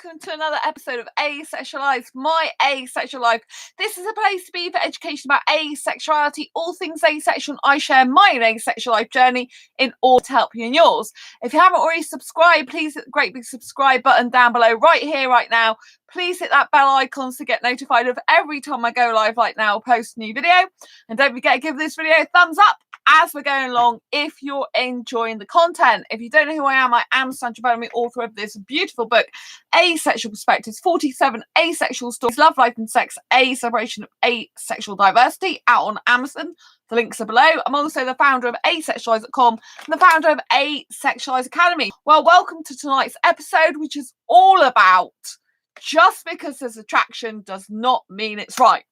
welcome to another episode of Asexualized, my asexual life. This is a place to be for education about asexuality, all things asexual, and I share my own asexual life journey in order to help you in yours. If you haven't already subscribed, please hit the great big subscribe button down below right here, right now. Please hit that bell icon to get notified of every time I go live like now, post a new video. And don't forget to give this video a thumbs up as we're going along if you're enjoying the content. If you don't know who I am Sandra Bellamy, author of this beautiful book, Asexual Perspectives, 47 Asexual Stories, Love, Life and Sex, a celebration of asexual diversity, out on Amazon. The links are below. I'm also the founder of asexualise.com and the founder of Asexualise Academy. Well, welcome to tonight's episode, which is all about just because there's attraction does not mean it's right.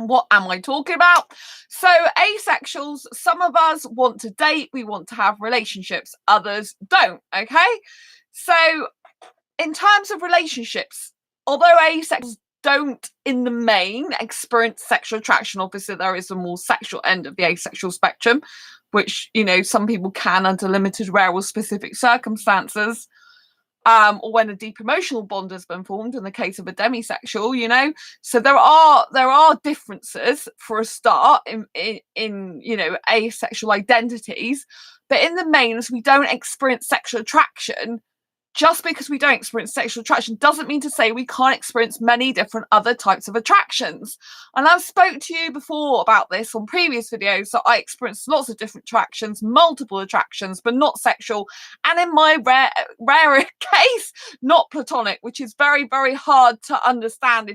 What am I talking about? So asexuals, some of us want to date, we want to have relationships, others don't, okay? So in terms of relationships, although asexuals don't in the main experience sexual attraction, obviously there is a more sexual end of the asexual spectrum, which, you know, some people can under limited, rare or specific circumstances. Or when a deep emotional bond has been formed in the case of a demisexual, you know. So there are differences for a start in you know, asexual identities, but in the main, as we don't experience sexual attraction, just because we don't experience sexual attraction doesn't mean to say we can't experience many different other types of attractions. And I've spoke to you before about this on previous videos, so I experienced lots of different attractions, multiple attractions, but not sexual. And in my rare case, not platonic, which is very, very hard to understand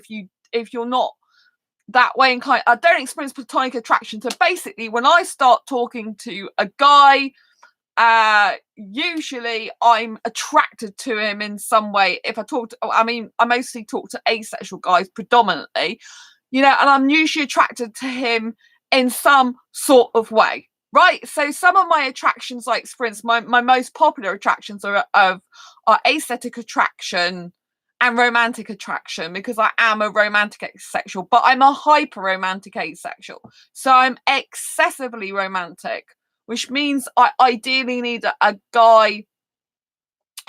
if you're not that way. And I don't experience platonic attraction. So basically, when I start talking to a guy, usually I'm attracted to him in some way. If I mostly talk to asexual guys predominantly, you know, and I'm usually attracted to him in some sort of way, right? So some of my attractions, like for instance, my most popular attractions are aesthetic attraction and romantic attraction, because I am a romantic asexual, but I'm a hyper romantic asexual, so I'm excessively romantic, which means I ideally need a guy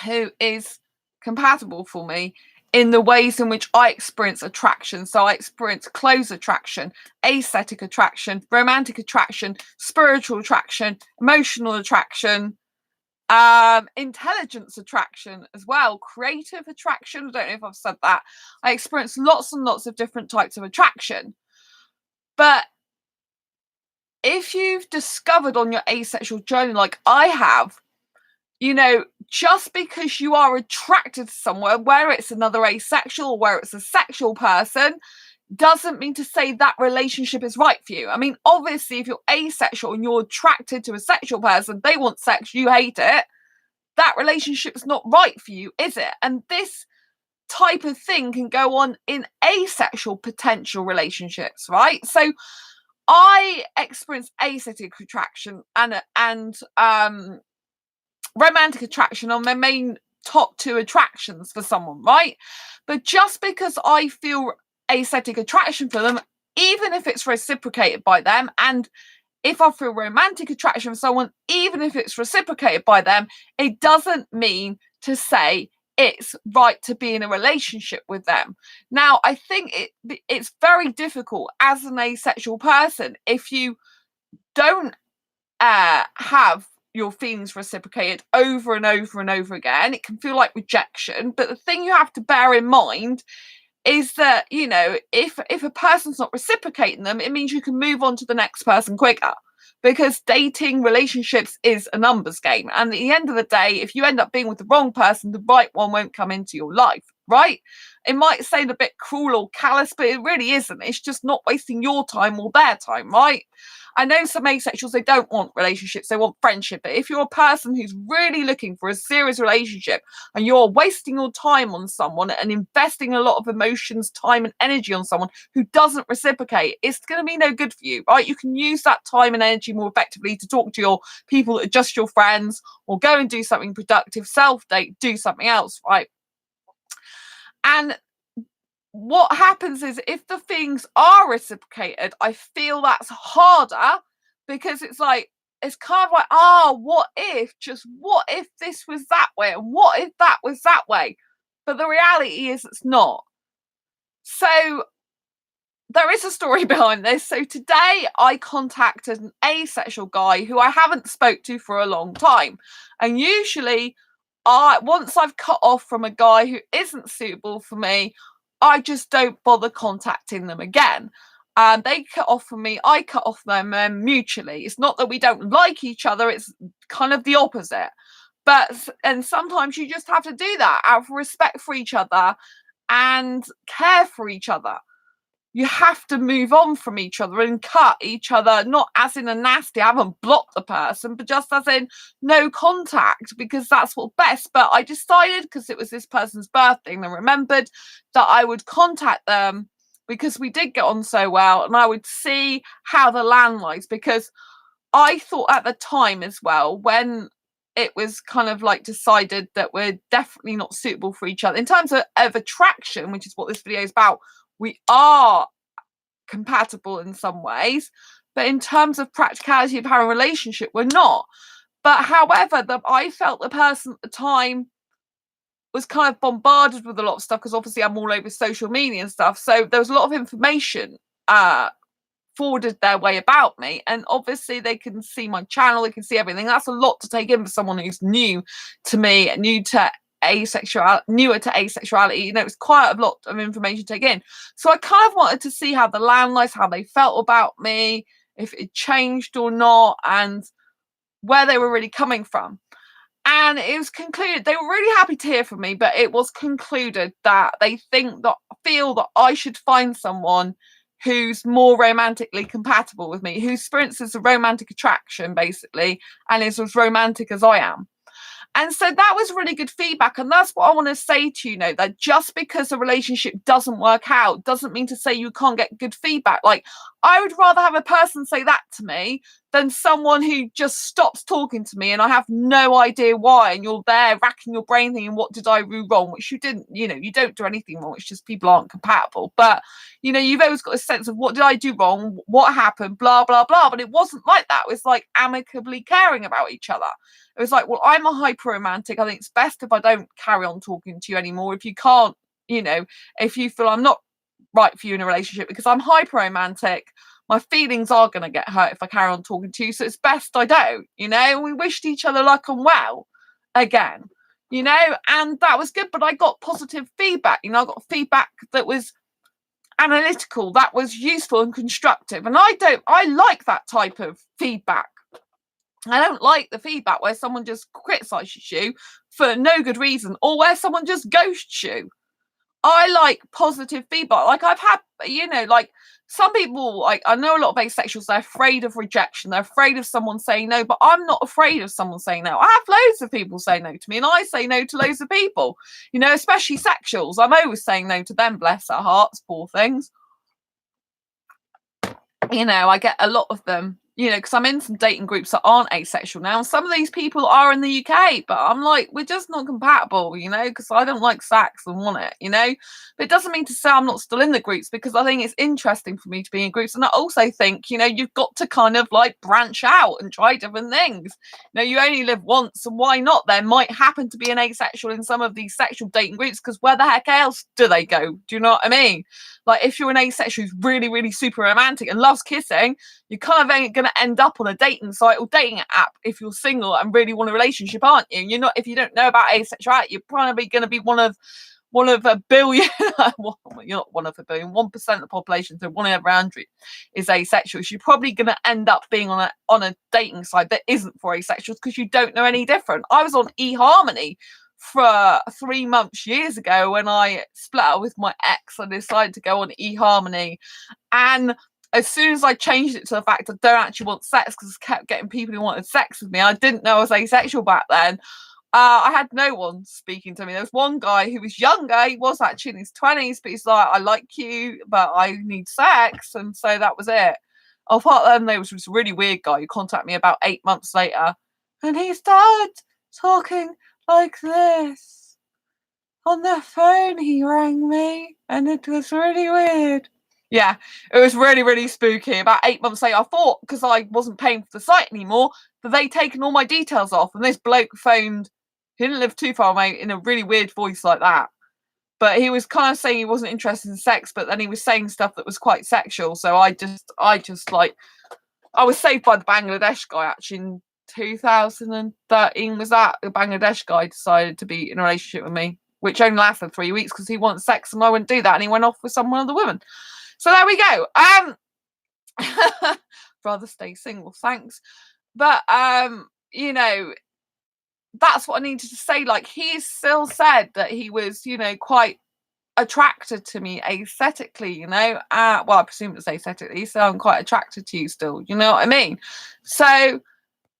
who is compatible for me in the ways in which I experience attraction. So I experience close attraction, aesthetic attraction, romantic attraction, spiritual attraction, emotional attraction, intelligence attraction as well, creative attraction. I don't know if I've said that. I experience lots and lots of different types of attraction. But if you've discovered on your asexual journey, like I have, you know, just because you are attracted to someone, where it's another asexual or where it's a sexual person, doesn't mean to say that relationship is right for you. I mean, obviously, if you're asexual and you're attracted to a sexual person, they want sex, you hate it, that relationship's not right for you, is it? And this type of thing can go on in asexual potential relationships, right? So I experience asexual attraction and romantic attraction on my main top two attractions for someone, right? But just because I feel asexual attraction for them, even if it's reciprocated by them, and if I feel romantic attraction for someone, even if it's reciprocated by them, it doesn't mean to say it's right to be in a relationship with them. Now, I think it's very difficult as an asexual person if you don't have your feelings reciprocated over and over and over again. It can feel like rejection. But the thing you have to bear in mind is that, you know, if a person's not reciprocating them, it means you can move on to the next person quicker, because dating relationships is a numbers game. And at the end of the day, if you end up being with the wrong person, the right one won't come into your life, right? It might sound a bit cruel or callous, but it really isn't. It's just not wasting your time or their time, right? I know some asexuals, they don't want relationships, they want friendship. But if you're a person who's really looking for a serious relationship and you're wasting your time on someone and investing a lot of emotions, time and energy on someone who doesn't reciprocate, it's going to be no good for you, right? You can use that time and energy more effectively to talk to your people that are just your friends, or go and do something productive, self-date, do something else, right? And what happens is, if the things are reciprocated, I feel that's harder, because it's like, it's kind of like, what if this was that way, and what if that was that way? but the reality is it's not. So there is a story behind this. So today I contacted an asexual guy who I haven't spoke to for a long time. And usually once I've cut off from a guy who isn't suitable for me, I just don't bother contacting them again. And they cut off from me, I cut off them mutually. It's not that we don't like each other, it's kind of the opposite. And sometimes you just have to do that out of respect for each other and care for each other. You have to move on from each other and cut each other, not as in a nasty, I haven't blocked the person, but just as in no contact, because that's what's best. But I decided, because it was this person's birthday, and I remembered that I would contact them because we did get on so well, and I would see how the land lies, because I thought at the time as well, when it was kind of like decided that we're definitely not suitable for each other in terms of attraction, which is what this video is about. We are compatible in some ways, but in terms of practicality of having a relationship, we're not. But however, I felt the person at the time was kind of bombarded with a lot of stuff, because obviously I'm all over social media and stuff. So there was a lot of information forwarded their way about me, and obviously they can see my channel, they can see everything. That's a lot to take in for someone who's new to me, newer to asexuality. It's quite a lot of information to take in. So I kind of wanted to see how the land lies, how they felt about me, if it changed or not, and where they were really coming from. And it was concluded, they were really happy to hear from me, but it was concluded that they feel that I should find someone who's more romantically compatible with me, who experiences a romantic attraction, basically, and is as romantic as I am. And so that was really good feedback. And that's what I want to say to you, that just because a relationship doesn't work out doesn't mean to say you can't get good feedback. Like, I would rather have a person say that to me than someone who just stops talking to me and I have no idea why. And you're there racking your brain thinking, what did I do wrong? Which you didn't, you don't do anything wrong. It's just people aren't compatible. But, you've always got a sense of, what did I do wrong? What happened? Blah, blah, blah. But it wasn't like that. It was like amicably caring about each other. It was like, well, I'm a hyper romantic. I think it's best if I don't carry on talking to you anymore. If you can't, if you feel I'm not right for you in a relationship because I'm hyper romantic, my feelings are going to get hurt if I carry on talking to you. So it's best I don't, we wished each other luck and well again, and that was good. But I got positive feedback, I got feedback that was analytical, that was useful and constructive. And I like that type of feedback. I don't like the feedback where someone just criticizes you for no good reason, or where someone just ghosts you. I like positive feedback. Like, I've had, like, some people, like, I know a lot of asexuals, they're afraid of rejection. They're afraid of someone saying no, but I'm not afraid of someone saying no. I have loads of people say no to me, and I say no to loads of people, especially sexuals. I'm always saying no to them, bless their hearts, poor things. I get a lot of them, because I'm in some dating groups that aren't asexual now. And some of these people are in the UK, but I'm like, we're just not compatible, because I don't like sex and want it, But it doesn't mean to say I'm not still in the groups, because I think it's interesting for me to be in groups. And I also think, you've got to kind of like branch out and try different things. You only live once, and why not? There might happen to be an asexual in some of these sexual dating groups, because where the heck else do they go? Do you know what I mean? Like, if you're an asexual who's really, really super romantic and loves kissing, you kind of ain't going to end up on a dating site or dating app if you're single and really want a relationship, aren't you? You're not, if you don't know about asexuality, you're probably going to be one of a billion. Well, you're not one of a billion. 1% of the population, so 1 in every 100 is asexual. So you're probably going to end up being on a dating site that isn't for asexuals, because you don't know any different. I was on eHarmony for 3 months years ago when I split up with my ex. I decided to go on eHarmony, and as soon as I changed it to the fact I don't actually want sex, because I kept getting people who wanted sex with me, I didn't know I was asexual back then. I had no one speaking to me. There was one guy who was younger. He was actually in his 20s, but he's like, I like you, but I need sex. And so that was it. Apart from there was this really weird guy who contacted me about 8 months later, and he started talking like this. On the phone, he rang me, and it was really weird. Yeah, it was really, really spooky. About 8 months later, I thought, because I wasn't paying for the site anymore, that they'd taken all my details off. And this bloke phoned, he didn't live too far away, in a really weird voice like that. but he was kind of saying he wasn't interested in sex, but then he was saying stuff that was quite sexual. So I just like, I was saved by the Bangladesh guy actually in 2013. Was that the Bangladesh guy decided to be in a relationship with me, which only lasted 3 weeks because he wanted sex and I wouldn't do that, and he went off with some other woman. So there we go. Rather stay single, thanks. But you know, that's what I needed to say. Like, he still said that he was, you know, quite attracted to me aesthetically, you know. Well, I presume it's aesthetically, so I'm quite attracted to you still, you know what I mean? So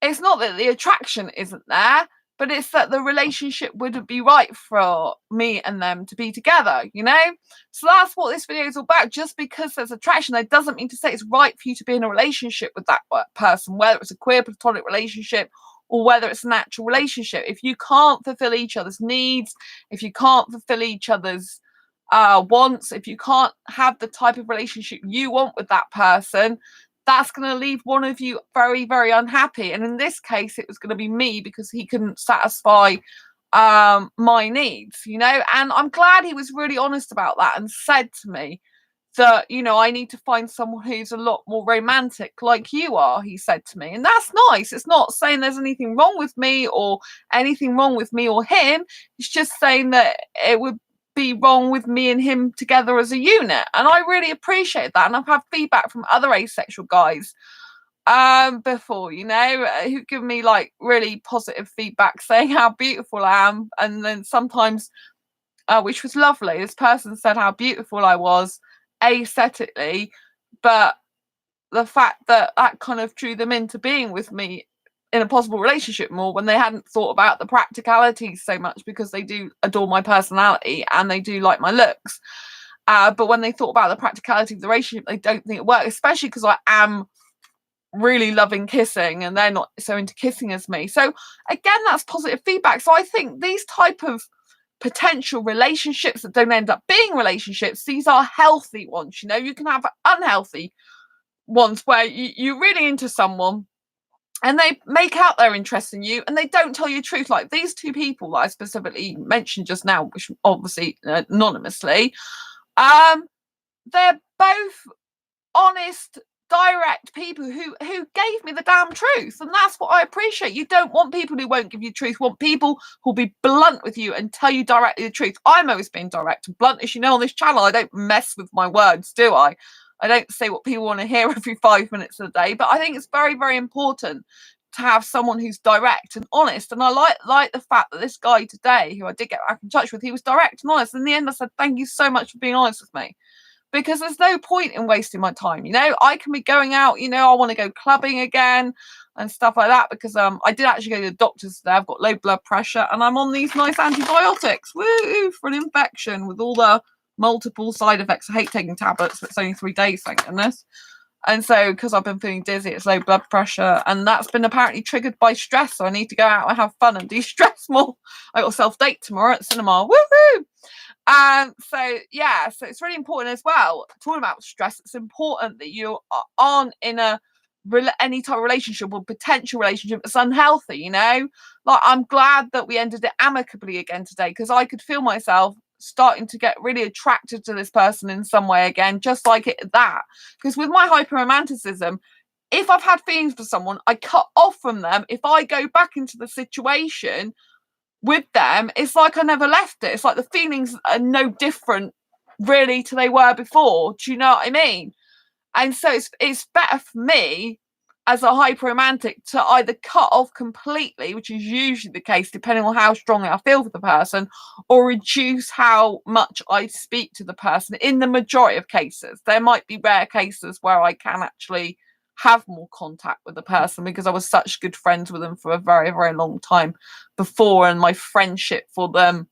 it's not that the attraction isn't there, but it's that the relationship wouldn't be right for me and them to be together, you know. So that's what this video is all about. Just because there's attraction, that doesn't mean to say it's right for you to be in a relationship with that person, whether it's a queer platonic relationship or whether it's a natural relationship. If you can't fulfill each other's needs, if you can't fulfill each other's wants, if you can't have the type of relationship you want with that person, that's going to leave one of you very, very unhappy. And in this case, it was going to be me, because he couldn't satisfy my needs, you know. And I'm glad he was really honest about that and said to me that, you know, I need to find someone who's a lot more romantic like you are, he said to me. And that's nice. It's not saying there's anything wrong with me or anything wrong with me or him. It's just saying that it would be wrong with me and him together as a unit. And I really appreciate that. And I've had feedback from other asexual guys before, you know, who give me like really positive feedback saying how beautiful I am. And then sometimes, which was lovely, this person said how beautiful I was aesthetically, but the fact that that kind of drew them into being with me in a possible relationship more, when they hadn't thought about the practicalities so much, because they do adore my personality and they do like my looks, but when they thought about the practicality of the relationship, they don't think it works, especially because I am really loving kissing and they're not so into kissing as me. So again, that's positive feedback. So I think these type of potential relationships that don't end up being relationships, these are healthy ones. You know, you can have unhealthy ones where you're really into someone and they make out their interest in you and they don't tell you the truth. Like these two people that I specifically mentioned just now, which obviously anonymously, they're both honest, direct people who gave me the damn truth, and that's what I appreciate. You don't want people who won't give you truth. You want people who'll be blunt with you and tell you directly the truth. I'm always being direct and blunt, as you know, on this channel. I don't mess with my words, do I? I don't say what people want to hear every 5 minutes of the day, but I think it's very, very important to have someone who's direct and honest. And I like the fact that this guy today, who I did get back in touch with, he was direct and honest. In the end, I said, thank you so much for being honest with me, because there's no point in wasting my time. You know, I can be going out, you know, I want to go clubbing again and stuff like that, because I did actually go to the doctor's today. I've got low blood pressure and I'm on these nice antibiotics, woo, for an infection with all the multiple side effects. I hate taking tablets, but it's only 3 days, thank goodness. And so because I've been feeling dizzy, it's low blood pressure, and that's been apparently triggered by stress. So I need to go out and have fun and de-stress more. I got a self-date tomorrow at cinema, woohoo. So yeah, so it's really important as well, talking about stress. It's important that you aren't in any type of relationship or potential relationship that's unhealthy, you know. Like, I'm glad that we ended it amicably again today, because I could feel myself starting to get really attracted to this person in some way again, just like that. Because with my hyper-romanticism, if I've had feelings for someone, I cut off from them. If I go back into the situation with them, it's like I never left it. It's like the feelings are no different really to they were before. Do you know what I mean? And so it's better for me as a hyper romantic to either cut off completely, which is usually the case depending on how strongly I feel for the person, or reduce how much I speak to the person. In the majority of cases, there might be rare cases where I can actually have more contact with the person, because I was such good friends with them for a very, very long time before, and my friendship for them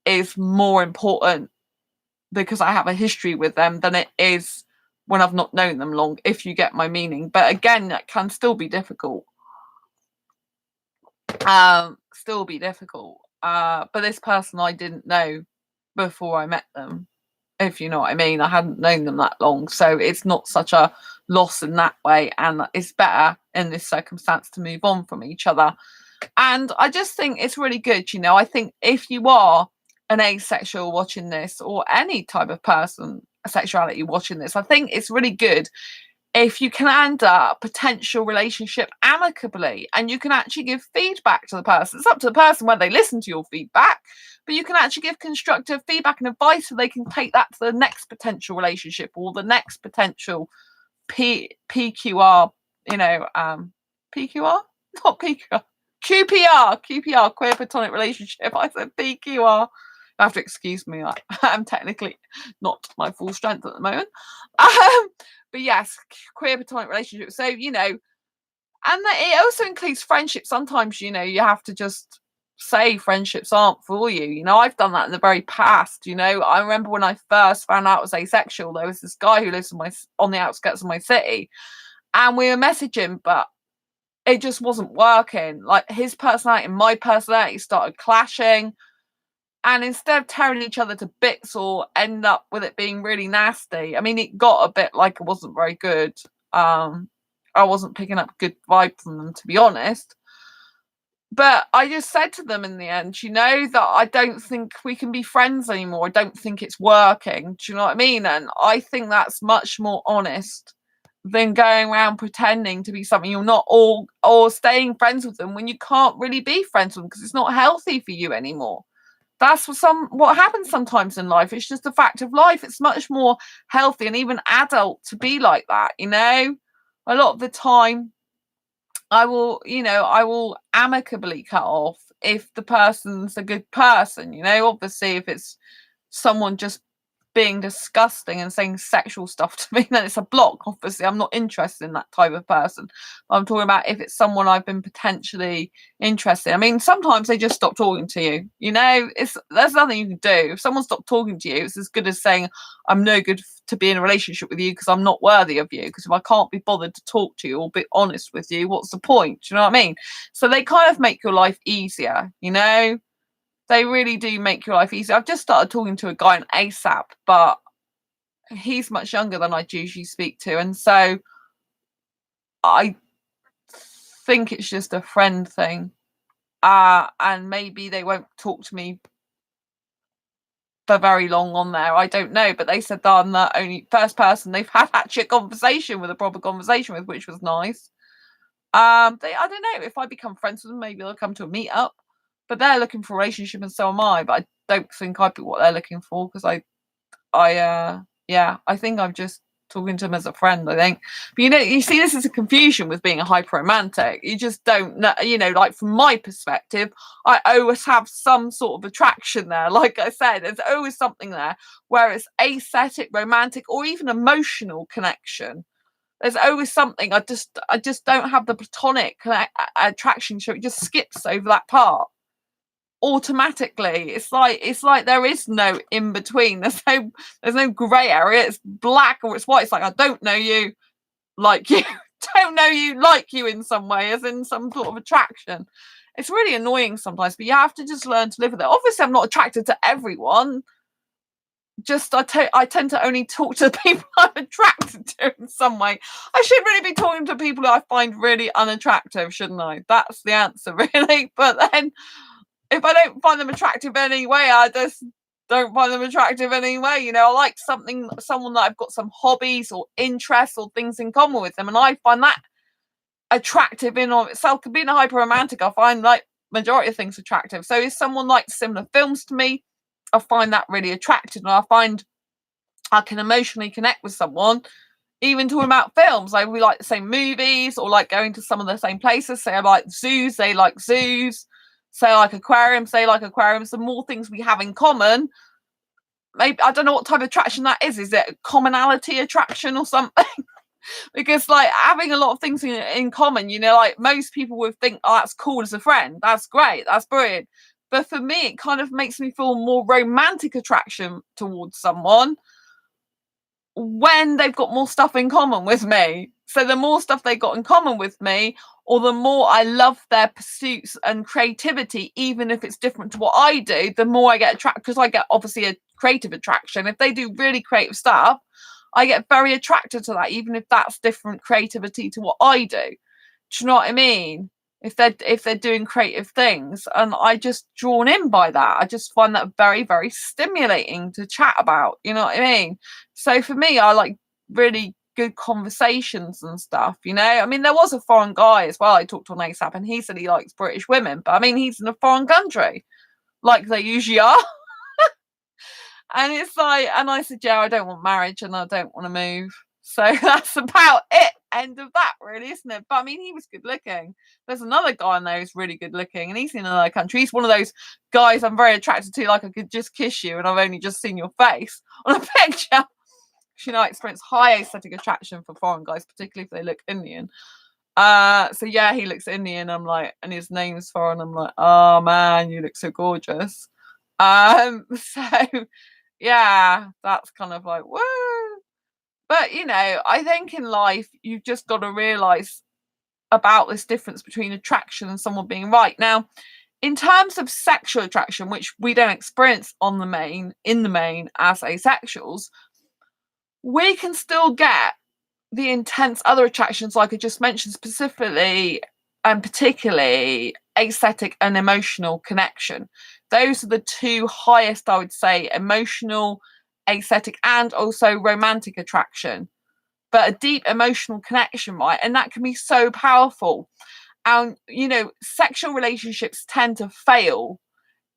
is more important because I have a history with them than it is when I've not known them long, if you get my meaning. But again, that can still be difficult. But this person I didn't know before I met them, if you know what I mean. I hadn't known them that long, so it's not such a loss in that way, and it's better in this circumstance to move on from each other. And I just think it's really good, you know. I think if you are an asexual watching this, or any type of person, sexuality watching this, I think it's really good if you can end a potential relationship amicably and you can actually give feedback to the person. It's up to the person whether they listen to your feedback, but you can actually give constructive feedback and advice so they can take that to the next potential relationship or the next potential PQR, PQR? Not PQR. QPR, queer platonic relationship. I said PQR. You have to excuse me. I'm technically not my full strength at the moment. But yes, queer platonic relationship. So, and it also includes friendships. Sometimes, you have to just say friendships aren't for you. I've done that in the very past. I remember when I first found out I was asexual, there was this guy who lives on the outskirts of my city, and we were messaging, but it just wasn't working. Like, his personality and my personality started clashing. And instead of tearing each other to bits or end up with it being really nasty, I mean, it got a bit like it wasn't very good. I wasn't picking up good vibe from them, to be honest. But I just said to them in the end, that I don't think we can be friends anymore. I don't think it's working. Do you know what I mean? And I think that's much more honest than going around pretending to be something you're not, or staying friends with them when you can't really be friends with them because it's not healthy for you anymore. That's what happens sometimes in life. It's just a fact of life. It's much more healthy and even adult to be like that, A lot of the time I will amicably cut off if the person's a good person, Obviously, if it's someone just being disgusting and saying sexual stuff to me, then it's a block. Obviously, I'm not interested in that type of person. I'm talking about if it's someone I've been potentially interested in. I mean, sometimes they just stop talking to you. There's nothing you can do. If someone stopped talking to you, it's as good as saying, I'm no good to be in a relationship with you because I'm not worthy of you. Because if I can't be bothered to talk to you or be honest with you, what's the point? Do you know what I mean? So they kind of make your life easier, They really do make your life easier. I've just started talking to a guy on ASAP, but he's much younger than I'd usually speak to. And so I think it's just a friend thing. And maybe they won't talk to me for very long on there. I don't know. But they said that I'm the only first person they've had actually a proper conversation with, which was nice. I don't know. If I become friends with them, maybe they'll come to a meetup. But they're looking for a relationship and so am I. But I don't think I'd be what they're looking for because I think I'm just talking to them as a friend, I think. But you see, this is a confusion with being a hyper romantic. You just don't know, like from my perspective, I always have some sort of attraction there. Like I said, there's always something there where it's aesthetic, romantic, or even emotional connection. There's always something. I just don't have the platonic attraction, so it just skips over that part automatically. It's like there is no in between. There's no grey area. It's black or it's white. It's like, I don't know you, like you. Don't know you, like you in some way, as in some sort of attraction. It's really annoying sometimes, but you have to just learn to live with it. Obviously, I'm not attracted to everyone. Just I tend to only talk to the people I'm attracted to in some way. I should really be talking to people that I find really unattractive, shouldn't I? That's the answer, really. But then if I don't find them attractive anyway, I just don't find them attractive anyway. I like someone that I've got some hobbies or interests or things in common with them, and I find that attractive in of itself. Being a hyper romantic, I find like majority of things attractive. So if someone likes similar films to me, I find that really attractive, and I find I can emotionally connect with someone. Even talking about films, like we like the same movies or like going to some of the same places. Say I like zoos, they like zoos. Say like aquariums, they like aquariums. The more things we have in common, maybe I don't know what type of attraction that is. Is it a commonality attraction or something? Because like having a lot of things in common, like most people would think, oh, that's cool as a friend. That's great. That's brilliant. But for me, it kind of makes me feel more romantic attraction towards someone when they've got more stuff in common with me. So the more stuff they got in common with me, or the more I love their pursuits and creativity, even if it's different to what I do, the more I get attracted, because I get obviously a creative attraction. If they do really creative stuff, I get very attracted to that, even if that's different creativity to what I do. Do you know what I mean? if they're doing creative things, and I just drawn in by that. I just find that very, very stimulating to chat about, you know what I mean? So for me, I like really good conversations and stuff, you know. I mean, there was a foreign guy as well I talked on ASAP, and he said he likes British women, but I mean, he's in a foreign country like they usually are. And it's like, and I said, yeah, I don't want marriage and I don't want to move. So that's about it. End of that, really, isn't it? But I mean, he was good looking. There's another guy in there who's really good looking, and he's in another country. He's one of those guys I'm very attracted to, like I could just kiss you and I've only just seen your face on a picture. You know, I experience high aesthetic attraction for foreign guys, particularly if they look Indian. So yeah, he looks Indian. I'm like, and his name's foreign. I'm like, oh man, you look so gorgeous. So yeah, that's kind of like, woo. But you know, I think in life you've just got to realize about this difference between attraction and someone being right. Now, in terms of sexual attraction, which we don't experience in the main as asexuals, we can still get the intense other attractions, like I just mentioned, specifically and particularly aesthetic and emotional connection. Those are the two highest, I would say, emotional, aesthetic, and also romantic attraction. But a deep emotional connection, right? And that can be so powerful. And, you know, sexual relationships tend to fail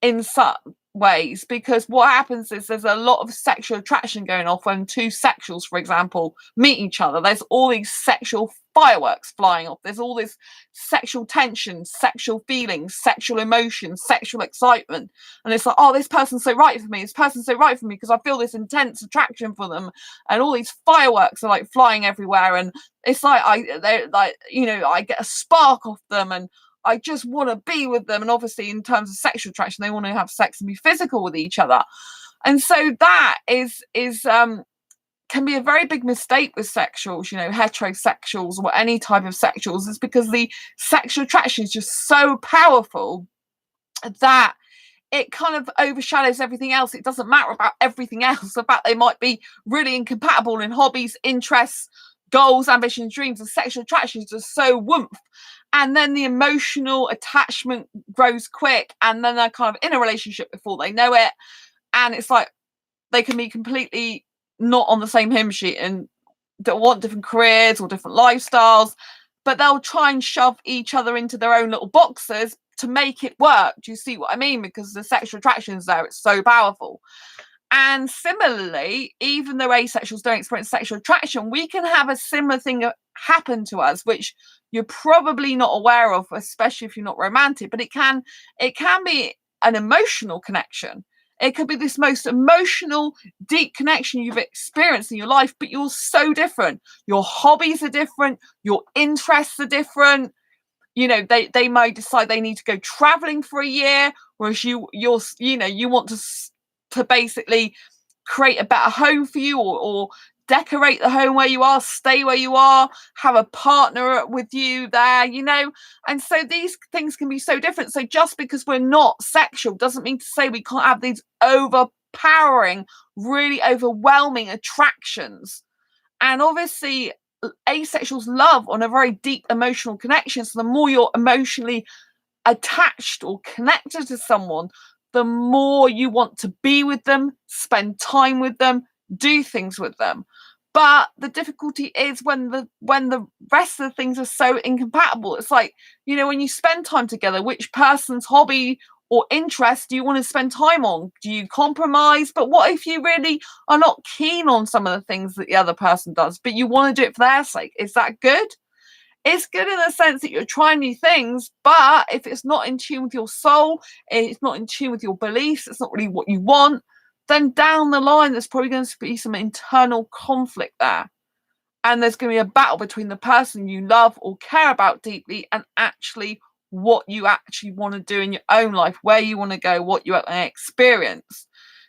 in some ways, because what happens is there's a lot of sexual attraction going off when two sexuals, for example, meet each other. There's all these sexual fireworks flying off. There's all this sexual tension, sexual feelings, sexual emotions, sexual excitement. And it's like, oh, this person's so right for me. This person's so right for me because I feel this intense attraction for them. And all these fireworks are like flying everywhere. And it's like, they're like, you know, I get a spark off them, and I just want to be with them. And obviously, in terms of sexual attraction, they want to have sex and be physical with each other. And so that is can be a very big mistake with sexuals, you know, heterosexuals or any type of sexuals, is because the sexual attraction is just so powerful that it kind of overshadows everything else. It doesn't matter about everything else. The fact they might be really incompatible in hobbies, interests, goals, ambitions, dreams. The sexual attraction is just so woomph. And then the emotional attachment grows quick, and then they're kind of in a relationship before they know it. And it's like they can be completely not on the same hymn sheet and don't want different careers or different lifestyles, but they'll try and shove each other into their own little boxes to make it work. Do you see what I mean? Because the sexual attraction is there, it's so powerful. And similarly, even though asexuals don't experience sexual attraction, we can have a similar thing happen to us, which you're probably not aware of, especially if you're not romantic, but it can be an emotional connection. It could be this most emotional, deep connection you've experienced in your life, but you're so different. Your hobbies are different. Your interests are different. You know, they might decide they need to go traveling for a year, whereas you want to basically create a better home for you, or decorate the home where you are, stay where you are, have a partner with you there, you know. And so these things can be so different. So just because we're not sexual doesn't mean to say we can't have these overpowering, really overwhelming attractions. And obviously asexuals love on a very deep emotional connection. So the more you're emotionally attached or connected to someone, the more you want to be with them, spend time with them, do things with them. But the difficulty is when the rest of the things are so incompatible. It's like, you know, when you spend time together, which person's hobby or interest do you want to spend time on? Do you compromise? But what if you really are not keen on some of the things that the other person does, but you want to do it for their sake? Is that good? It's good in the sense that you're trying new things, but if it's not in tune with your soul, it's not in tune with your beliefs, it's not really what you want, then down the line there's probably going to be some internal conflict there. And there's going to be a battle between the person you love or care about deeply and actually what you actually want to do in your own life, where you want to go, what you want to experience.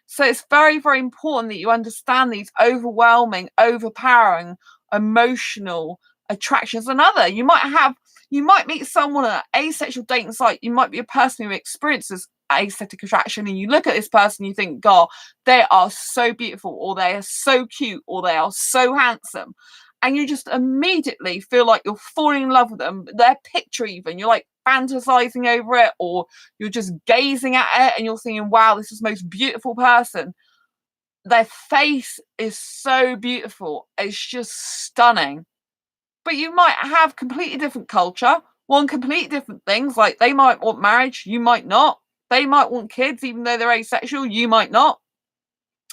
So it's very, very important that you understand these overwhelming, overpowering, emotional attractions. Another, you might meet someone at an asexual dating site. You might be a person who experiences aesthetic attraction, and you look at this person, you think, God, they are so beautiful, or they are so cute, or they are so handsome, and you just immediately feel like you're falling in love with them, their picture even, you're like fantasizing over it, or you're just gazing at it and you're thinking, wow, this is the most beautiful person. Their face is so beautiful. It's just stunning. But you might have completely different culture, want completely different things. Like they might want marriage, you might not. They might want kids, even though they're asexual, you might not.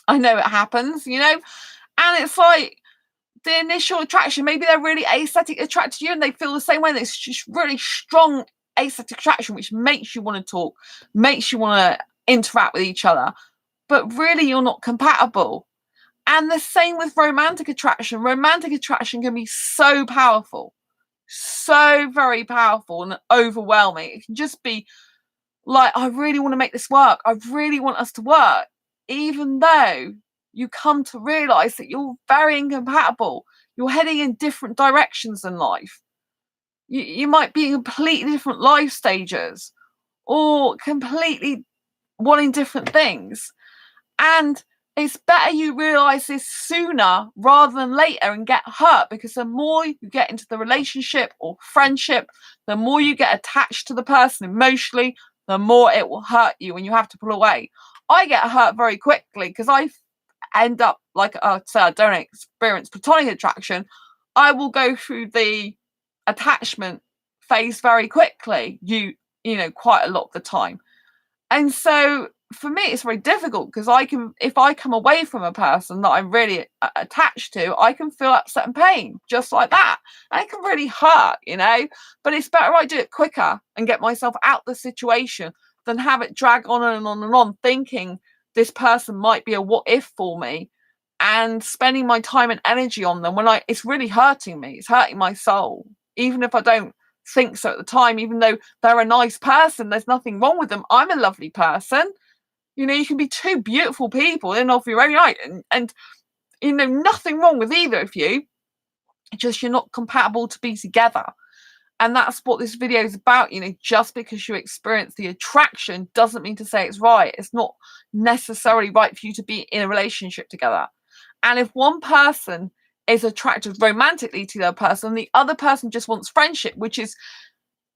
I know it happens, you know? And it's like the initial attraction, maybe they're really aesthetic attracted to you and they feel the same way. It's just really strong aesthetic attraction, which makes you want to talk, makes you want to interact with each other. But really, you're not compatible. And the same with romantic attraction. Romantic attraction can be so powerful, so very powerful and overwhelming. It can just be like, I really want to make this work. I really want us to work. Even though you come to realize that you're very incompatible. You're heading in different directions in life. You might be in completely different life stages or completely wanting different things. And it's better you realize this sooner rather than later and get hurt, because the more you get into the relationship or friendship, the more you get attached to the person emotionally, the more it will hurt you when you have to pull away. I get hurt very quickly because I end up, like I say, I don't experience platonic attraction. I will go through the attachment phase very quickly, you know, quite a lot of the time. And so for me, it's very difficult because if I come away from a person that I'm really attached to, I can feel upset and pain just like that. And it can really hurt, you know, but it's better I do it quicker and get myself out the situation than have it drag on and on and on, thinking this person might be a what if for me and spending my time and energy on them when it's really hurting me. It's hurting my soul, even if I don't think so at the time, even though they're a nice person, there's nothing wrong with them. I'm a lovely person. You know, you can be two beautiful people in of your own right, and you know, nothing wrong with either of you. Just you're not compatible to be together. And that's what this video is about. You know, just because you experience the attraction doesn't mean to say it's right. It's not necessarily right for you to be in a relationship together. And if one person is attracted romantically to the other person, the other person just wants friendship, which is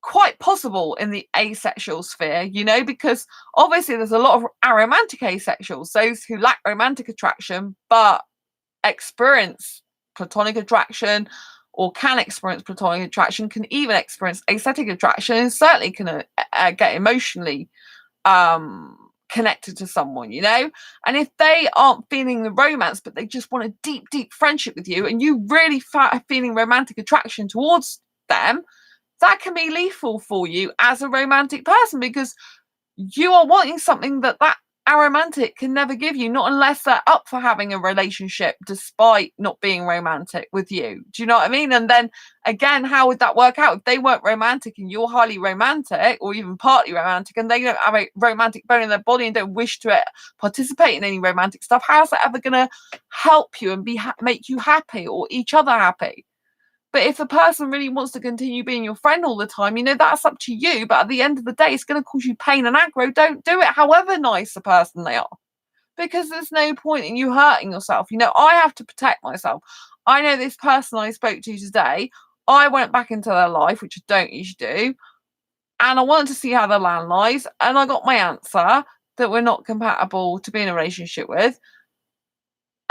quite possible in the asexual sphere, you know, because obviously there's a lot of aromantic asexuals, those who lack romantic attraction but experience platonic attraction or can experience platonic attraction, can even experience asexual attraction, and certainly can get emotionally connected to someone, you know. And if they aren't feeling the romance but they just want a deep friendship with you, and you really feeling romantic attraction towards them, that can be lethal for you as a romantic person, because you are wanting something that aromantic can never give you, not unless they're up for having a relationship despite not being romantic with you. Do you know what I mean? And then again, how would that work out if they weren't romantic and you're highly romantic or even partly romantic, and they don't have a romantic bone in their body and don't wish to participate in any romantic stuff? How's that ever going to help you and make you happy or each other happy? But if a person really wants to continue being your friend all the time, you know, that's up to you. But at the end of the day, it's going to cause you pain and aggro. Don't do it, however nice a person they are, because there's no point in you hurting yourself. You know, I have to protect myself. I know this person I spoke to today, I went back into their life, which I don't usually do, and I wanted to see how their land lies. And I got my answer that we're not compatible to be in a relationship with.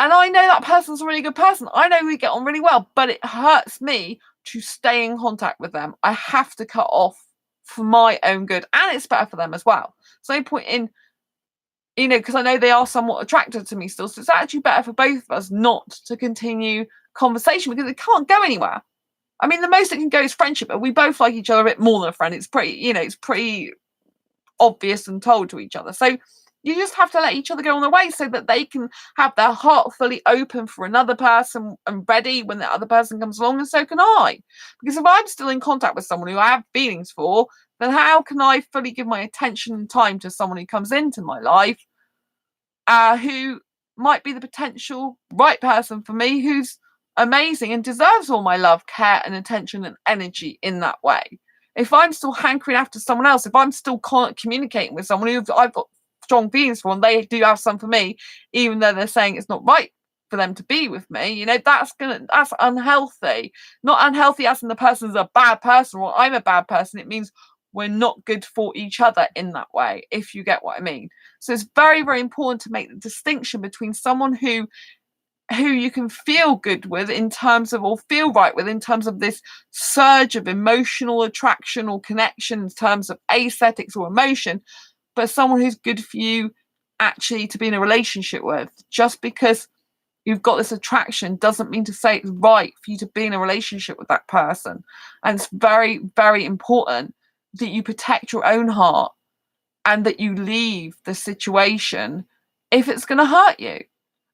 And I know that person's a really good person. I know we get on really well, but it hurts me to stay in contact with them. I have to cut off for my own good, and it's better for them as well. So no point in, you know, because I know they are somewhat attracted to me still. So it's actually better for both of us not to continue conversation, because it can't go anywhere. I mean, the most it can go is friendship, and we both like each other a bit more than a friend. It's pretty, you know, it's pretty obvious and told to each other. So you just have to let each other go on their way so that they can have their heart fully open for another person and ready when the other person comes along, and so can I. Because if I'm still in contact with someone who I have feelings for, then how can I fully give my attention and time to someone who comes into my life who might be the potential right person for me, who's amazing and deserves all my love, care and attention and energy in that way? If I'm still hankering after someone else, if I'm still communicating with someone who I've got strong feelings for, and they do have some for me, even though they're saying it's not right for them to be with me, you know, that's unhealthy. Not unhealthy as in the person's a bad person or I'm a bad person. It means we're not good for each other in that way, if you get what I mean. So it's very, very important to make the distinction between someone who you can feel good with in terms of, or feel right with in terms of this surge of emotional attraction or connection in terms of aesthetics or emotion, but someone who's good for you actually to be in a relationship with. Just because you've got this attraction doesn't mean to say it's right for you to be in a relationship with that person. And it's very, very important that you protect your own heart and that you leave the situation if it's going to hurt you.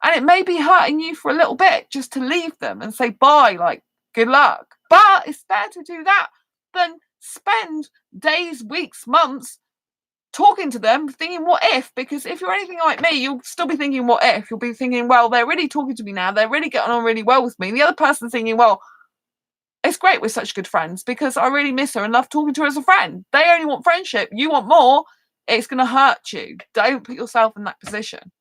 And it may be hurting you for a little bit, just to leave them and say bye, like, good luck. But it's better to do that than spend days, weeks, months talking to them thinking what if. Because if you're anything like me, you'll still be thinking what if. You'll be thinking, well, they're really talking to me now, they're really getting on really well with me. And the other person's thinking, well, it's great we're such good friends because I really miss her and love talking to her as a friend. They only want friendship, you want more. It's going to hurt you. Don't put yourself in that position,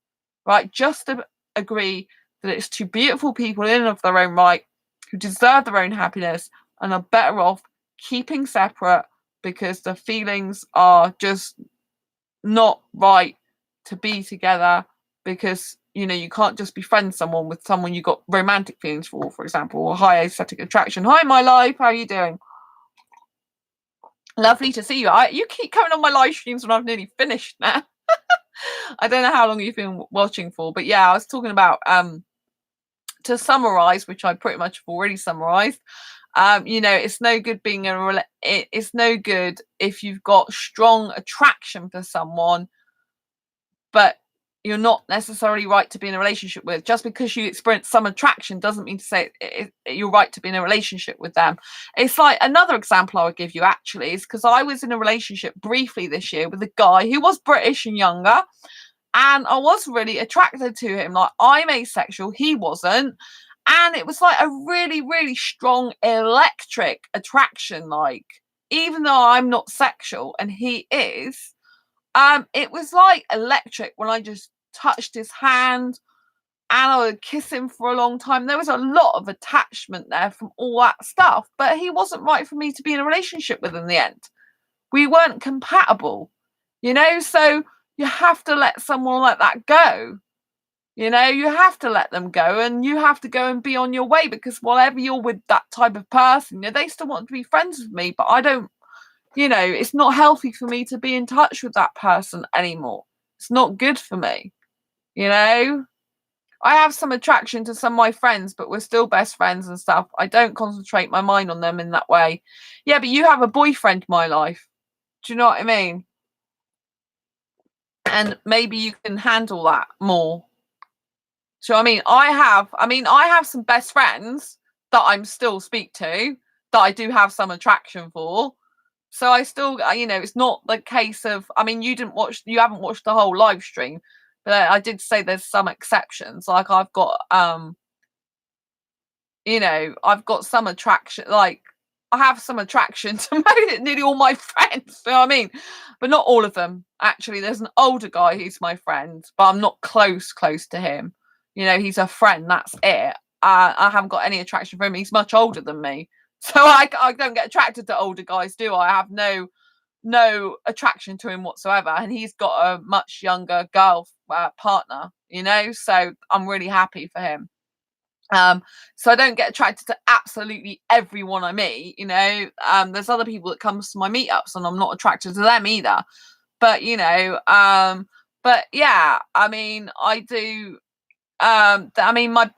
right? Just to agree that it's two beautiful people in and of their own right who deserve their own happiness and are better off keeping separate because the feelings are just not right to be together, because you can't just befriend someone with someone you got romantic feelings for example, or high aesthetic attraction. Hi, my life, how are you doing? Lovely to see you. You keep coming on my live streams when I've nearly finished now. I don't know how long you've been watching for, but yeah, I was talking about to summarize, which I pretty much have already summarized. It's no good being it's no good if you've got strong attraction for someone, but you're not necessarily right to be in a relationship with. Just because you experience some attraction doesn't mean to say you're right to be in a relationship with them. It's like another example I would give you actually is because I was in a relationship briefly this year with a guy who was British and younger, and I was really attracted to him. Like, I'm asexual, he wasn't. And it was like a really, really strong electric attraction. Like, even though I'm not sexual and he is, it was like electric when I just touched his hand and I would kiss him for a long time. There was a lot of attachment there from all that stuff, but he wasn't right for me to be in a relationship with in the end. We weren't compatible, so you have to let someone like that go. You have to let them go, and you have to go and be on your way, because whatever you're with that type of person, they still want to be friends with me, but I don't, it's not healthy for me to be in touch with that person anymore. It's not good for me. I have some attraction to some of my friends, but we're still best friends and stuff. I don't concentrate my mind on them in that way. Yeah, but you have a boyfriend, my life. Do you know what I mean? And maybe you can handle that more. So I have some best friends that I'm still speak to, that I do have some attraction for. So I still, it's not the case of, you haven't watched the whole live stream, but I did say there's some exceptions. Like, I've got, I've got some attraction, like, I have some attraction to nearly all my friends, you know what I mean? But not all of them, actually. There's an older guy who's my friend, but I'm not close to him. He's a friend, that's it. I haven't got any attraction for him. He's much older than me. So I don't get attracted to older guys, do I? I have no attraction to him whatsoever. And he's got a much younger girl partner, so I'm really happy for him. So I don't get attracted to absolutely everyone I meet, there's other people that comes to my meetups and I'm not attracted to them either. But, but yeah, I do, my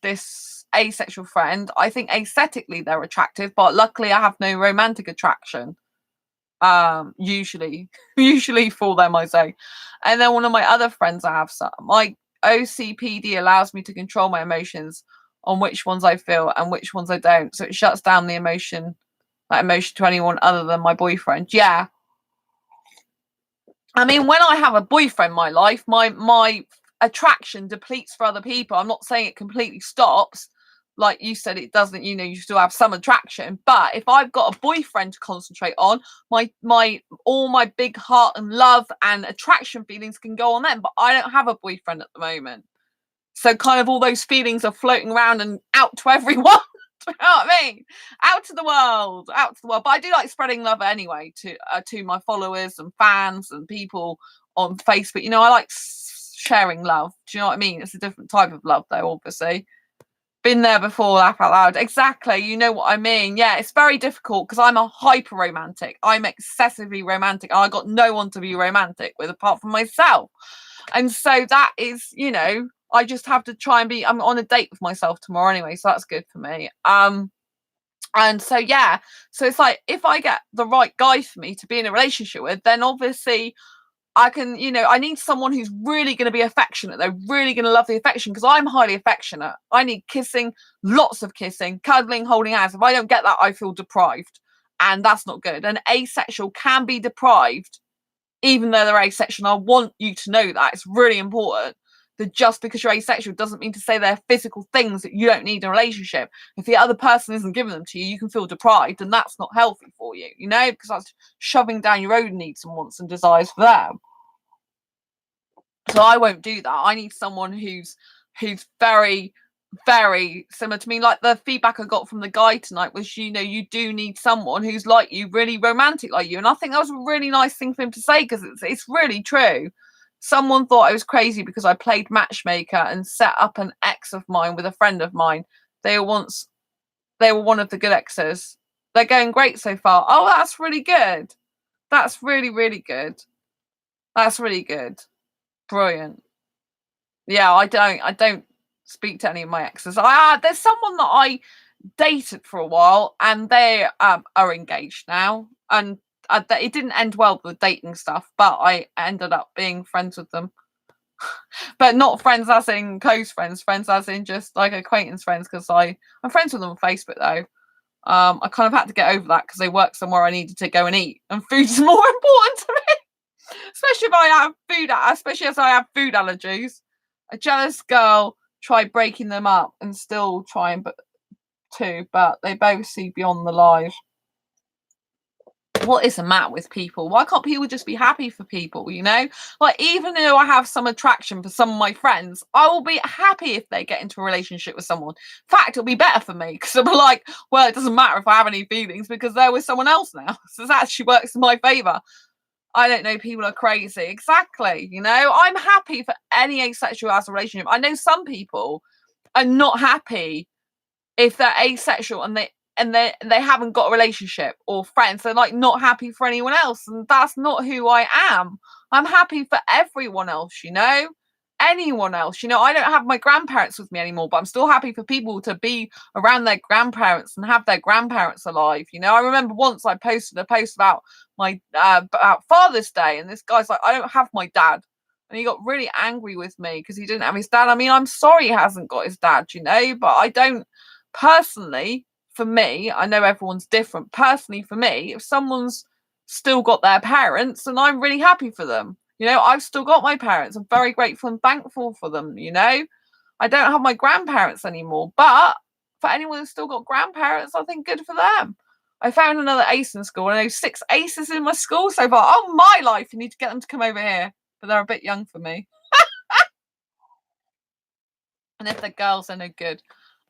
this asexual friend, I think aesthetically they're attractive, but luckily I have no romantic attraction. Usually for them, I say. And then one of my other friends, I have some. My OCPD allows me to control my emotions on which ones I feel and which ones I don't. So it shuts down the emotion to anyone other than my boyfriend. Yeah. When I have a boyfriend, my life, my attraction depletes for other people. I'm not saying it completely stops. Like you said, it doesn't, you still have some attraction. But if I've got a boyfriend to concentrate on, all my big heart and love and attraction feelings can go on them. But I don't have a boyfriend at the moment. So kind of all those feelings are floating around and out to everyone. Do you know what I mean? Out to the world, out to the world. But I do like spreading love anyway to my followers and fans and people on Facebook. You know, I like sharing love. Do you know what I mean? It's a different type of love, though. Obviously, been there before. Laugh out loud. Exactly. You know what I mean? Yeah, it's very difficult because I'm a hyper romantic. I'm excessively romantic. I got no one to be romantic with apart from myself. And so that is, you know, I just have to try and be. I'm on a date with myself tomorrow anyway, so that's good for me. And so yeah, so it's like if I get the right guy for me to be in a relationship with, then obviously I can, you know, I need someone who's really going to be affectionate. They're really going to love the affection because I'm highly affectionate. I need kissing, lots of kissing, cuddling, holding hands. If I don't get that, I feel deprived, and that's not good. And asexual can be deprived even though they're asexual. I want you to know that it's really important that just because you're asexual doesn't mean to say they're physical things that you don't need in a relationship. If the other person isn't giving them to you, you can feel deprived, and that's not healthy for you, you know, because that's shoving down your own needs and wants and desires for them. So I won't do that. I need someone who's very similar to me. Like the feedback I got from the guy tonight was, you know, you do need someone who's like you, really romantic like you. And I think that was a really nice thing for him to say because it's really true. Someone thought I was crazy because I played matchmaker and set up an ex of mine with a friend of mine. They were one of the good exes. They're going great so far. Oh, that's really good. That's really, really good. That's really good. Brilliant. Yeah, I don't speak to any of my exes. There's someone that I dated for a while, and they are engaged now, and it didn't end well with the dating stuff, but I ended up being friends with them. But not friends as in close friends, friends as in just like acquaintance friends, because I'm friends with them on Facebook though. I kind of had to get over that because they work somewhere I needed to go and eat, and food's more important to me. Especially if I have food, especially as I have food allergies. A jealous girl tried breaking them up and still trying but they both see beyond the lies. What is the matter with people? Why can't people just be happy for people, you know? Like, even though I have some attraction for some of my friends, I will be happy if they get into a relationship with someone. In fact, it'll be better for me because I'll be like, well, it doesn't matter if I have any feelings because they're with someone else now. So that actually works in my favour. I don't know, people are crazy. Exactly. You know, I'm happy for any asexual as a relationship. I know some people are not happy if they're asexual and they haven't got a relationship or friends. They're like not happy for anyone else. And that's not who I am. I'm happy for everyone else, you know? Anyone else. You know, I don't have my grandparents with me anymore, but I'm still happy for people to be around their grandparents and have their grandparents alive. You know, I remember once I posted a post about my about Father's Day, and this guy's like, I don't have my dad. And he got really angry with me because he didn't have his dad. I mean, I'm sorry he hasn't got his dad, you know, but I don't personally, for me, I know everyone's different. Personally, for me, if someone's still got their parents, and I'm really happy for them. You know, I've still got my parents. I'm very grateful and thankful for them, you know. I don't have my grandparents anymore, but for anyone who's still got grandparents, I think good for them. I found another ace in school. I know 6 aces in my school so far. Oh, my life, you need to get them to come over here. But they're a bit young for me. And if they're girls, they're no good.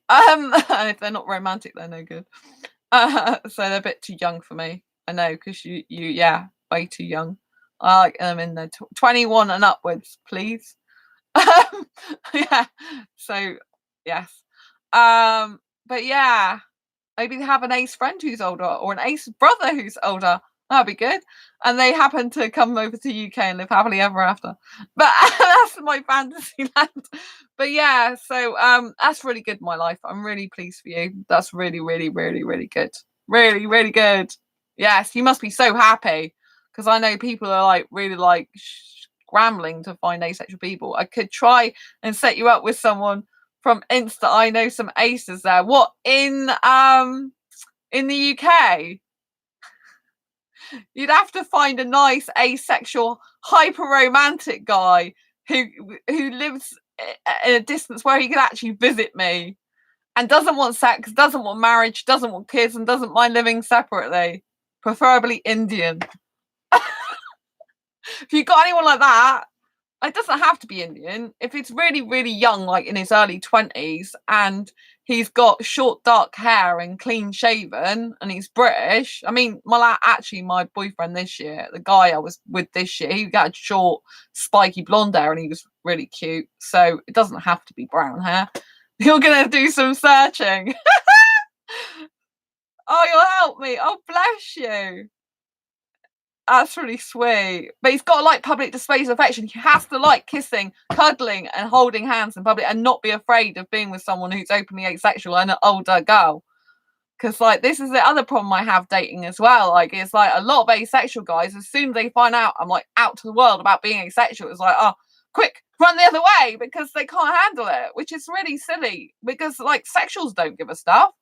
And if they're not romantic, they're no good. So they're a bit too young for me. I know, because yeah, way too young. I like them in the 21 and upwards, please. Yeah. So yes. But yeah, maybe they have an ace friend who's older or an ace brother who's older. That'd be good. And they happen to come over to UK and live happily ever after. But that's my fantasy land. But yeah, so that's really good in my life. I'm really pleased for you. That's really, really, really, really good. Really, really good. Yes, you must be so happy. Because I know people are like really like scrambling to find asexual people. I could try and set you up with someone from Insta. I know some aces there. What, in the UK? You'd have to find a nice asexual hyper romantic guy who lives in a distance where he can actually visit me and doesn't want sex, doesn't want marriage, doesn't want kids, and doesn't mind living separately, preferably Indian. If you got anyone like that, it doesn't have to be Indian. If it's really, really young, like in his early 20s, and he's got short dark hair and clean shaven, and he's British. I mean, my boyfriend this year, the guy I was with this year, he got short spiky blonde hair and he was really cute. So it doesn't have to be brown hair. You're gonna do some searching. Oh, you'll help me. Oh, bless you. That's really sweet. But he's got to like public displays of affection. He has to like kissing, cuddling, and holding hands in public, and not be afraid of being with someone who's openly asexual and an older girl. Because like this is the other problem I have dating as well. Like it's like a lot of asexual guys, as soon as they find out I'm like out to the world about being asexual, it's like, oh, quick, run the other way, because they can't handle it, which is really silly. Because like sexuals don't give a stuff.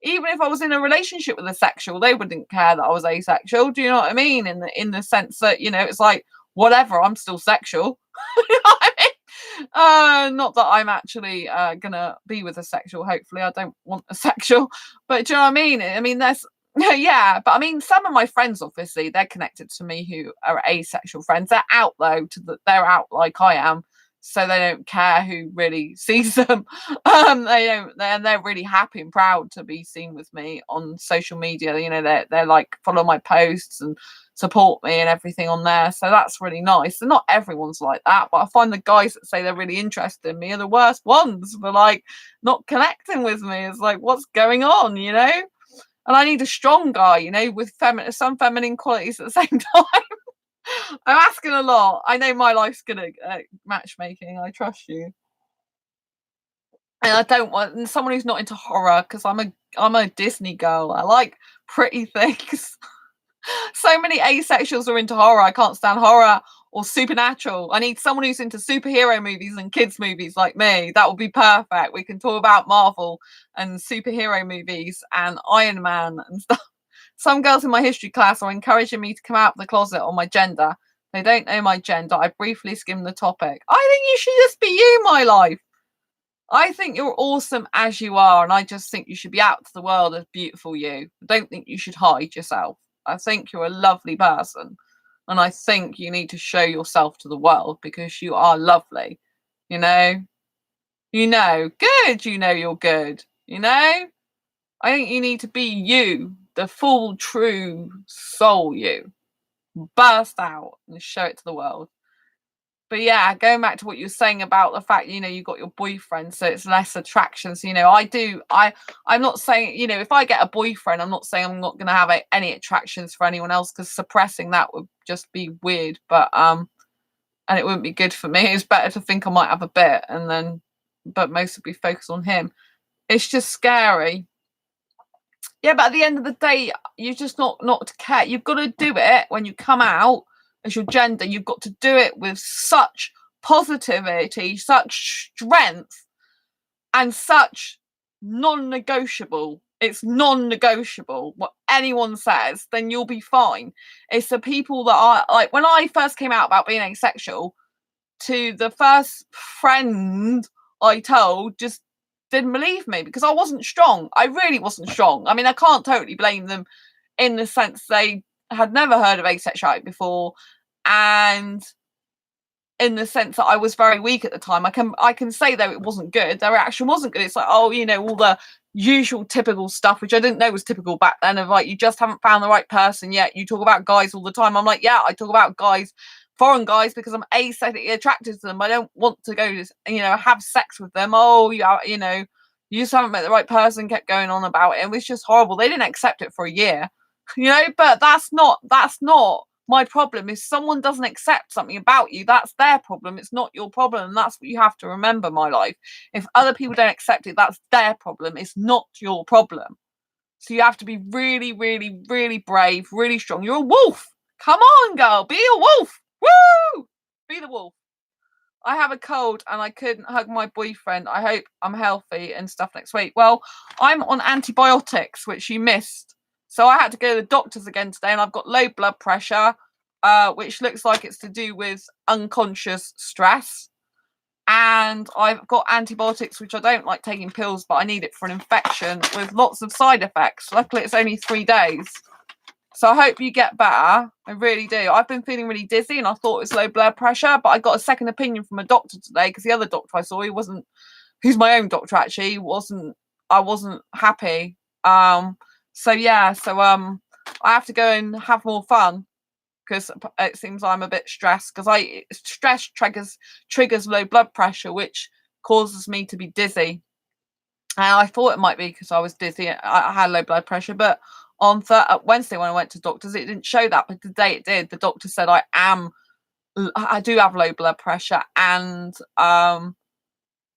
Even if I was in a relationship with a sexual, they wouldn't care that I was asexual. Do you know what I mean? In the sense that, you know, it's like, whatever, I'm still sexual. You know what I mean? Not that I'm actually gonna be with a sexual, hopefully. I don't want a sexual. But do you know what I mean? I mean, there's yeah, but I mean, some of my friends, obviously, they're connected to me who are asexual friends. They're out though, they're out like I am. So they don't care who really sees them. They don't. They're really happy and proud to be seen with me on social media. You know, they're like follow my posts and support me and everything on there. So that's really nice. And not everyone's like that, but I find the guys that say they're really interested in me are the worst ones for like not connecting with me. It's like, what's going on, you know? And I need a strong guy, you know, with some feminine qualities at the same time. I'm asking a lot. I know my life's good at matchmaking. I trust you. And I don't want someone who's not into horror, because I'm a Disney girl. I like pretty things. So many asexuals are into horror. I can't stand horror or supernatural. I need someone who's into superhero movies and kids movies like me. That would be perfect. We can talk about Marvel and superhero movies and Iron Man and stuff. Some girls in my history class are encouraging me to come out of the closet on my gender. They don't know my gender. I briefly skimmed the topic. I think you should just be you, my life. I think you're awesome as you are, and I just think you should be out to the world as beautiful you. I don't think you should hide yourself. I think you're a lovely person, and I think you need to show yourself to the world because you are lovely. You know? Good. You know you're good. You know? I think you need to be you, the full, true soul you. Burst out and show it to the world. But yeah, going back to what you were saying about the fact, you know, you got your boyfriend, so it's less attractions. You know, I'm not saying, you know, if I get a boyfriend, I'm not saying I'm not going to have any attractions for anyone else, because suppressing that would just be weird. But and it wouldn't be good for me. It's better to think I might have a bit, but most would be focused on him. It's just scary. Yeah, but at the end of the day, you're just not to care. You've got to do it when you come out as your gender. You've got to do it with such positivity, such strength, and such non-negotiable. It's non-negotiable. What anyone says, then you'll be fine. It's the people that are like, when I first came out about being asexual, to the first friend I told, just didn't believe me because I wasn't strong. I really wasn't strong. I mean, I can't totally blame them in the sense they had never heard of asexuality before, and in the sense that I was very weak at the time. I can say though it wasn't good. Their reaction wasn't good. It's like, oh, you know, all the usual typical stuff, which I didn't know was typical back then, of like, you just haven't found the right person yet. You talk about guys all the time. I'm like, yeah, I talk about guys, foreign guys, because I'm asexually attracted to them. I don't want to go to, you know, have sex with them. Oh, yeah, you know, you just haven't met the right person. Kept going on about it. It was just horrible. They didn't accept it for a year, you know. But that's not my problem. If someone doesn't accept something about you, that's their problem. It's not your problem. And that's what you have to remember, my life. If other people don't accept it, that's their problem. It's not your problem. So you have to be really, really, really brave, really strong. You're a wolf. Come on, girl. Be a wolf. Woo! Be the wolf. I have a cold and I couldn't hug my boyfriend. I hope I'm healthy and stuff next week. Well, I'm on antibiotics, which you missed. So I had to go to the doctors again today, and I've got low blood pressure, which looks like it's to do with unconscious stress. And I've got antibiotics, which I don't like taking pills, but I need it for an infection with lots of side effects. Luckily, it's only 3 days. So I hope you get better. I really do. I've been feeling really dizzy and I thought it was low blood pressure, but I got a second opinion from a doctor today, because the other doctor I saw, who's my own doctor actually, wasn't I wasn't happy. So yeah, so I have to go and have more fun, because it seems I'm a bit stressed, because stress triggers low blood pressure, which causes me to be dizzy. And I thought it might be because I was dizzy. I had low blood pressure, but on Wednesday when I went to doctors, it didn't show that. But today it did. The doctor said I do have low blood pressure, and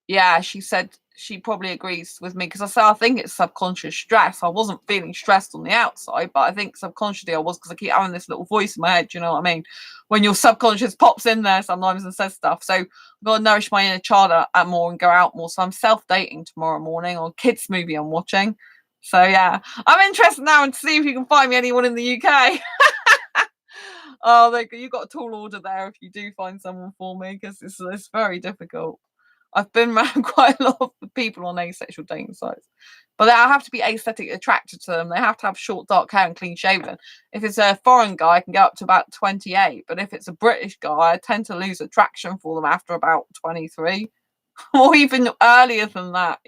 yeah, she said she probably agrees with me, because I said I think it's subconscious stress. I wasn't feeling stressed on the outside, but I think subconsciously I was, because I keep having this little voice in my head. You know what I mean? When your subconscious pops in there sometimes and says stuff. So I've got to nourish my inner child more and go out more. So I'm self-dating tomorrow morning, or kids movie I'm watching. So yeah, I'm interested now to see if you can find me anyone in the UK. Oh, you've got a tall order there if you do find someone for me, because it's very difficult. I've been around quite a lot of people on asexual dating sites, but I have to be aesthetically attracted to them. They have to have short, dark hair and clean shaven. If it's a foreign guy, I can get up to about 28, but if it's a British guy, I tend to lose attraction for them after about 23, or even earlier than that,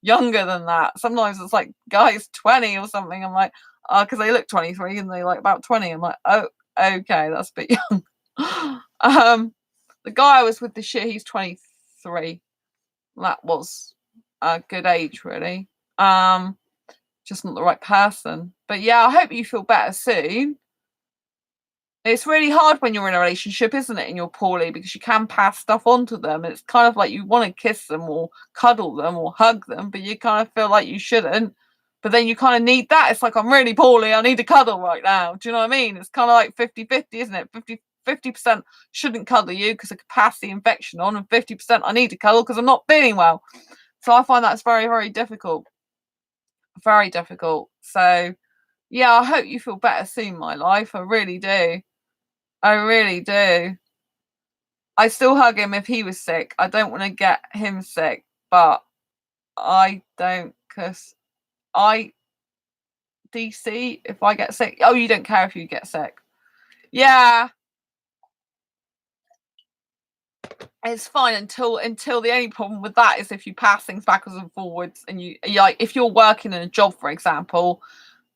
younger than that. Sometimes it's like guys 20 or something. I'm like, because they look 23 and they like about 20. I'm like, oh, okay, that's a bit young. The guy I was with this year, he's 23. That was a good age, really. Just not the right person. But yeah, I hope you feel better soon. It's really hard when you're in a relationship, isn't it? And you're poorly, because you can pass stuff on to them. It's kind of like you want to kiss them or cuddle them or hug them, but you kind of feel like you shouldn't. But then you kind of need that. It's like, I'm really poorly, I need a cuddle right now. Do you know what I mean? It's kind of like 50-50, isn't it? 50% shouldn't cuddle you because I could pass the infection on, and 50% I need to cuddle because I'm not feeling well. So I find that's very, very difficult. Very difficult. So yeah, I hope you feel better soon, my life. I really do. I really do. I still hug him if he was sick. I don't want to get him sick, but I don't, because DC, if I get sick. Oh, you don't care if you get sick. Yeah. It's fine until the only problem with that is if you pass things backwards and forwards, and you like, if you're working in a job, for example,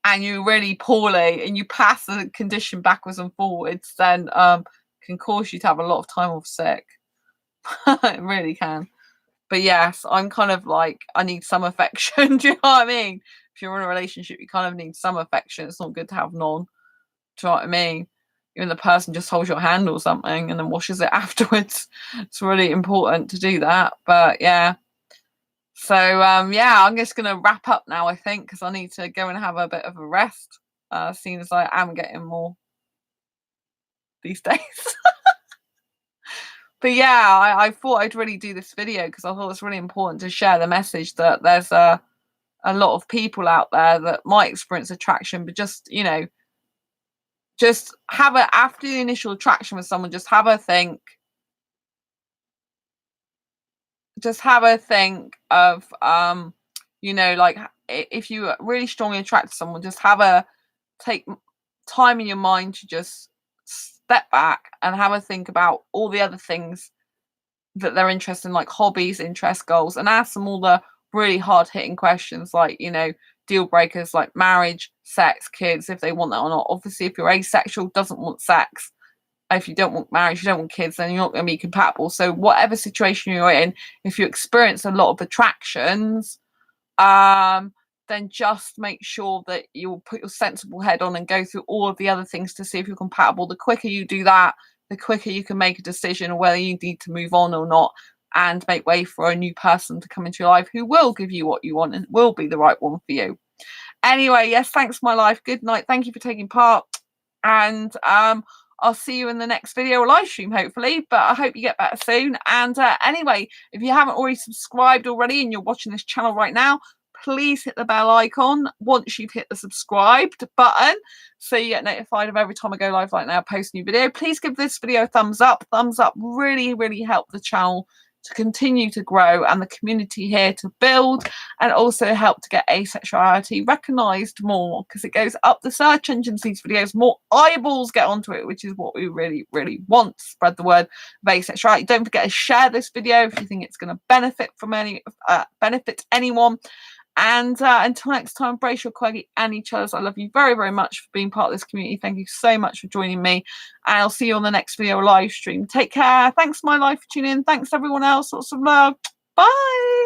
and you're really poorly and you pass the condition backwards and forwards, then can cause you to have a lot of time off sick. It really can. But yes, I'm kind of like, I need some affection. Do you know what I mean? If you're in a relationship, you kind of need some affection. It's not good to have none. Do you know what I mean? Even the person just holds your hand or something and then washes it afterwards. It's really important to do that. But yeah. So yeah, I'm just gonna wrap up now, I think, because I need to go and have a bit of a rest. Seeing as I am getting more these days. But yeah, I thought I'd really do this video because I thought it's really important to share the message that there's a lot of people out there that might experience attraction, but just, just have after the initial attraction with someone, just have a think. Just have a think of, like, if you really strongly attract to someone, just take time in your mind to just step back and have a think about all the other things that they're interested in, like hobbies, interests, goals, and ask them all the really hard hitting questions, like, deal breakers like marriage, sex, kids, if they want that or not. Obviously, if you're asexual, doesn't want sex, if you don't want marriage, you don't want kids, then you're not going to be compatible. So whatever situation you're in, if you experience a lot of attractions, then just make sure that you'll put your sensible head on and go through all of the other things to see if you're compatible. The quicker you do that, the quicker you can make a decision on whether you need to move on or not, and make way for a new person to come into your life who will give you what you want and will be the right one for you. Anyway, yes, thanks, my life. Good night. Thank you for taking part. And I'll see you in the next video or live stream, hopefully, but I hope you get better soon. And anyway, if you haven't already subscribed already and you're watching this channel right now, please hit the bell icon once you've hit the subscribed button so you get notified of every time I go live like now, post a new video. Please give this video a thumbs up. Thumbs up really, really help the channel to continue to grow and the community here to build, and also help to get asexuality recognised more, because it goes up the search engines, these videos, more eyeballs get onto it, which is what we really, really want to spread the word of asexuality. Don't forget to share this video if you think it's going to benefit anyone. And until next time, brace your quaggy and each other's. I love you very, very much for being part of this community. Thank you so much for joining me. And I'll see you on the next video live stream. Take care. Thanks, my life, for tuning in. Thanks, everyone else. Lots of love. Bye.